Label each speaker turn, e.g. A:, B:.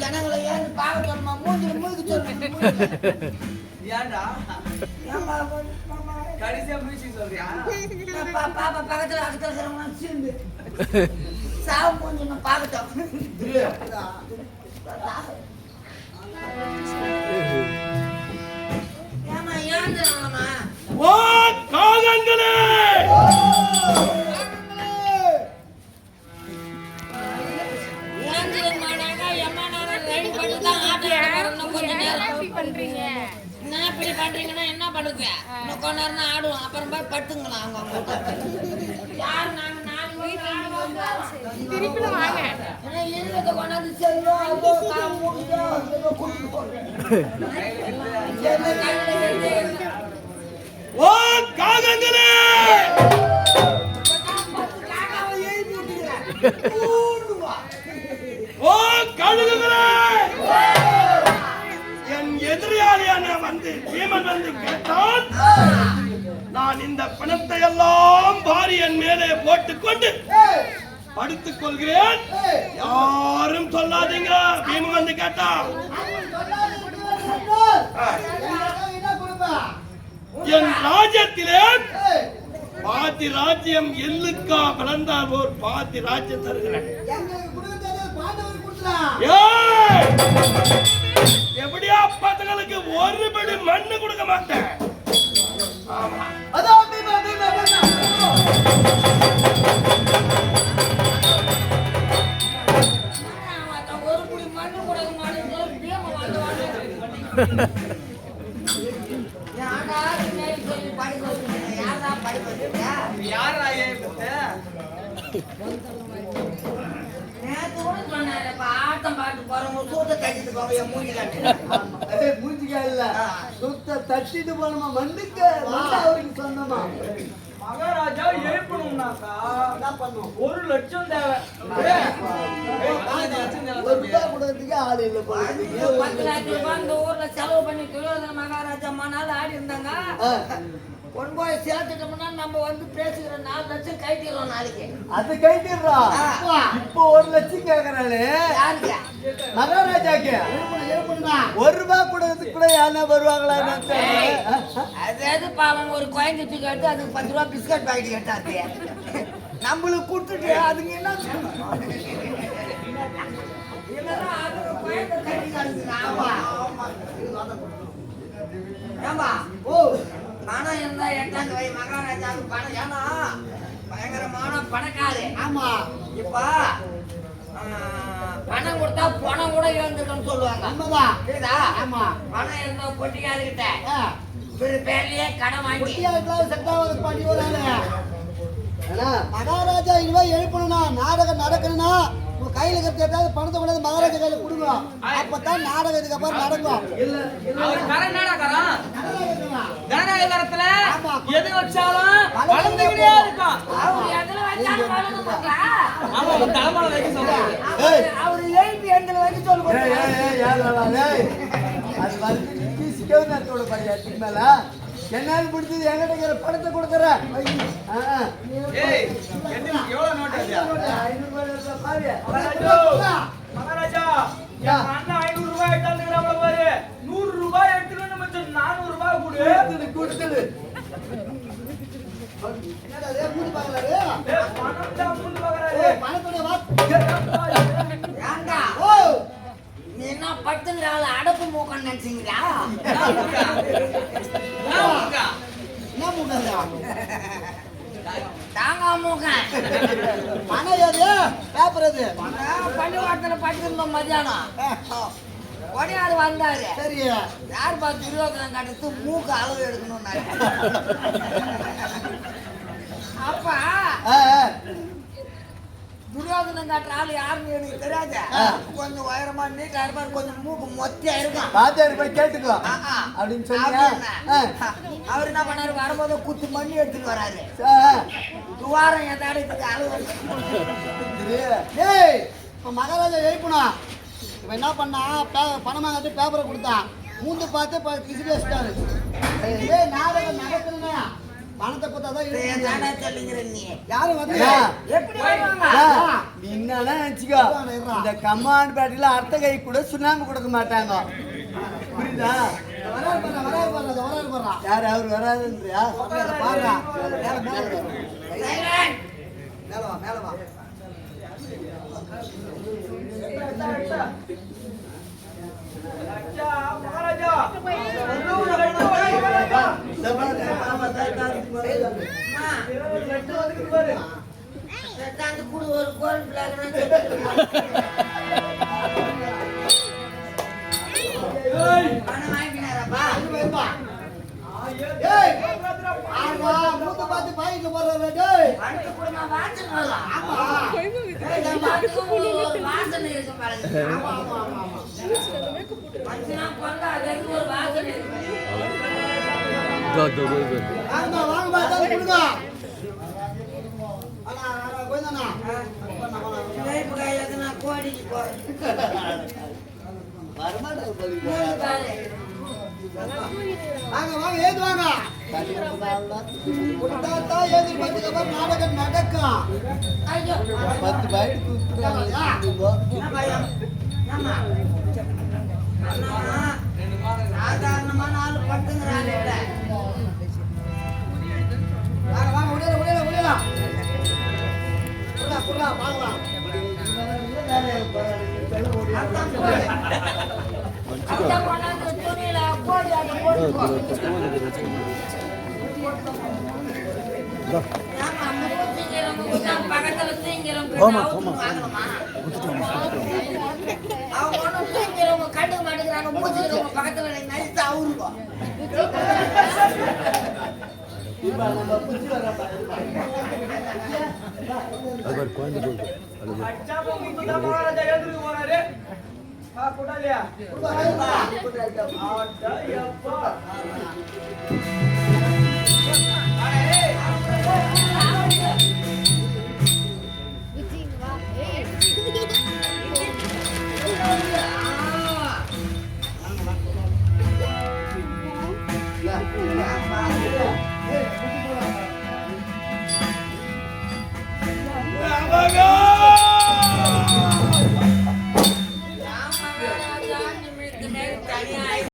A: ஜனங்களை ஏன் பார்க்க சொல்லமா மூஞ்சி சொல்லணும்
B: ஏன்டா கடைசியா மியூசிக் சொல்றியா
A: பாப்பா பக்கத்துல அதுக்கு இருக்கிறவங்க சேர்ந்து சாவு மூஞ்சி நான் பார்க்கட்டும் ஏமா ஏந்துறாங்கம்மா
C: ஓ காலங்களே
A: பண்றீங்கன்னா என்ன பண்ணுங்க இன்னும் கொஞ்ச நேரம் ஆடுவோம் அப்புறம் போய் பட்டுங்களா அவங்க யார் நாங்க இருபத்தை கொண்டாந்து செல்லும்
C: ஓ காகங்களே ஓ கழுகுகளே எதிரியாளியான வந்து பீமன் வந்து கேட்டான் நான் இந்த பணத்தை எல்லாம் பாரி என் மேலே போட்டுக்கொண்டு படுத்துக் கொள்கிறேன் யாரும் சொல்லாதீங்க பீமன் வந்து கேட்டான் என் ராஜ்யத்திலே பாதி ராஜ்யம் எல்லுக்கா பிளந்தால் ஒரு பாதி ராஜ்யம் தருகிறேன் எப்படியா பசங்களுக்கு ஒரு படி மண்ணு கொடுக்க மாட்டேன்
A: ஒரு புடி மண்ணு கொடுக்க மாட்டேன் ஆட்டம் பாட்டு போறவங்க சூத்த தட்டிட்டு போங்க என்
B: மூஞ்சிக்கா இல்ல சுத்த தட்டிட்டு போனோமா மண்ணுக்கு அவருக்கு சொந்தமா மகாராஜா எழுப்பணும்னாக்கா என்ன பண்ணும் 1 லட்சம் தேவை கொடுக்கறதுக்கு ஆள் இல்ல
A: 10 லட்சம் ரூபாய் இந்த ஊர்ல செலவு பண்ணி துரியோதன மகாராஜா மனால ஆடி இருந்தாங்க கொண்டு போய் சேர்த்துட்டோம்னா நம்ம வந்து பேசுகிற 4 லட்சம் கைட்டிடுறோம் நாளைக்கு
B: அது கைட்டிடுறோம் இப்போ 1 லட்சம் கேக்குறாளே மகாராஜாக்கு 1 ரூபாய் கொடுக்கறதுக்கு கூட யாரா வருவாங்களா
A: அதாவது பாவம் ஒரு குழந்தை கேட்டு அதுக்கு 10 ரூபாய் பிஸ்கட் பாக்கெட் கேட்டாது நம்மளுக்கு கொடுத்துட்டு அதுக்கு என்ன பணம் இருந்தா எட்டாங்க வை மகாராஜாவுக்கு பணம் ஏன்னா பயங்கரமான பணக்காரு ஆமா இப்ப பணம் கொடுத்தா பணம் கூட இழந்துடும் சொல்லுவாங்க புரியுதா ஆமா பணம் இருந்தா பொட்டிக்காதுகிட்ட பேர்லயே கடன் வாங்கி மகாராஜா இனிமே எழுப்பணும்னா நாடகம் நடக்கணும்னா உங்க கையில இருக்கிற ஏதாவது பணத்தை கொண்டாந்து மகாராஜா கையில கொடுங்க அப்பதான் நாடகத்துக்கு அப்புறம் நடக்கும்
B: எது வச்சாலும் வளர்ந்துகிட்டே இருக்கும்
A: வணக்கமாக்கா?
D: ஆமா உன் தலைமையில வைக்க சொல்றேன்.
A: அவரு எழுப்பி எங்களை வைக்க சொல்லுங்க.
B: அது வந்து நீ சிக்கவனத்தோட பையன் அதுக்கு மேல என்னால பிடிச்சது என்கிட்ட இருக்கிற பணத்தை கொடுக்குறேன்.
D: ஏய் என்ன எவ்வளவு நோட் அது?
B: 500 பாரு.
D: மகாராஜா என் அண்ணன் 500 ரூபாய் எடுத்துக்கறாப்ல பாரு. 100 ரூபாய் எடுத்துக்கணும் நம்ம 400 ரூபாய்
B: கொடுத்துடு. என்னடா ரே மூடி பார்க்கறாரு?
D: ஏய் பணம் தான் முந்து பாக்குறாரு.
B: பணத்தோட வா.
A: ஏண்டா?
B: ஓ
A: நீ என்ன படுத்துங்கறால அடப்பு மூக்கன்னு நினைச்சீங்களா?
B: என்ன மூடா?
A: தாங்க மூக்க.
B: பணம் ஏது? பேப்பர் ஏது?
A: பள்ளிவாசல படிச்சிருந்தோம் மதியானம். உடனே வந்தாரு.
B: சரி.
A: யார் பார்த்து துரியோதனம் கட்டுறது மூக்கு அளவு எடுக்கணும்னாரு. அப்ப துரியோதனம் காட்டுற ஆளு யாருன்னு எனக்கு தெரியாது. கொஞ்சம் உயரமா நீட்டா இருப்பாரு, கொஞ்சம் மூக்கு மொத்தியா இருக்கும்.
B: பாத்தியாரு போய் கேட்டுக்கோ அப்படின்னு சொன்னீங்க.
A: அவர் என்ன பண்ணாரு, வரும்போது குத்து மண்ணி எடுத்துட்டு வராரு. துவாரம் என் தடத்துக்கு அளவு.
B: ஏய் இப்போ மகாராஜா எழுப்பணும். இவன் என்ன பண்ணா பணம் வாங்கிட்டு பேப்பரை கொடுத்தான். மூந்து பார்த்து கிசி பேசிட்டாரு. ஏய் நாடகம் நடக்கணுமே, பணத்தை கொடுத்தாதான்
A: சொல்லுங்கிற நீ
B: யாரும் வந்து
A: எப்படி வருவாங்க?
B: நீ என்னன்னா நினைச்சுக்கோ, இந்த கம்மான் பேட்டையில அர்த்த கை கூட சுண்ணாம்பு கொடுக்க மாட்டாங்க. புரியுதா? யாரு அவரு வராதுன்றியா? பாருடா மேலவா
D: அச்சா மகாராஜா
A: அந்த கூட ஒரு கோல் பிளாக் பணம் வாங்கினாரப்பா.
B: மூத்த பார்த்து பாய்க்கு போடுறாரு.
A: அடுத்த குடும்ப வாசனை வரும். ஒரு வாசனை இருக்கு பாருங்க. மனுஷனா பிறந்தா அதுக்கு ஒரு வாசனை இருக்கு. கோடிக்கு போறேன்.
B: வாங்க ஏது வாங்க நாடகம் நடக்கும். 10 பைட்
A: சாதாரணமான ஆளு பட்டுங்கிறாங்க.
B: வாங்க முடியலாம் பார்க்கலாம்.
A: துணியில கோடி அதை போட்டுக்கோ. பக்கத்துல தூங்கிறவங்க அவங்க ஒன்றும் தூங்கிறவங்க கண்டுக்க மாட்டேங்கிறாங்க. மூச்சுக்கிறவங்க பக்கத்துல நைட்டு அவருக்கும்
D: மகாராஜா எழுந்துட்டு போறாரு. கூட்டாளியா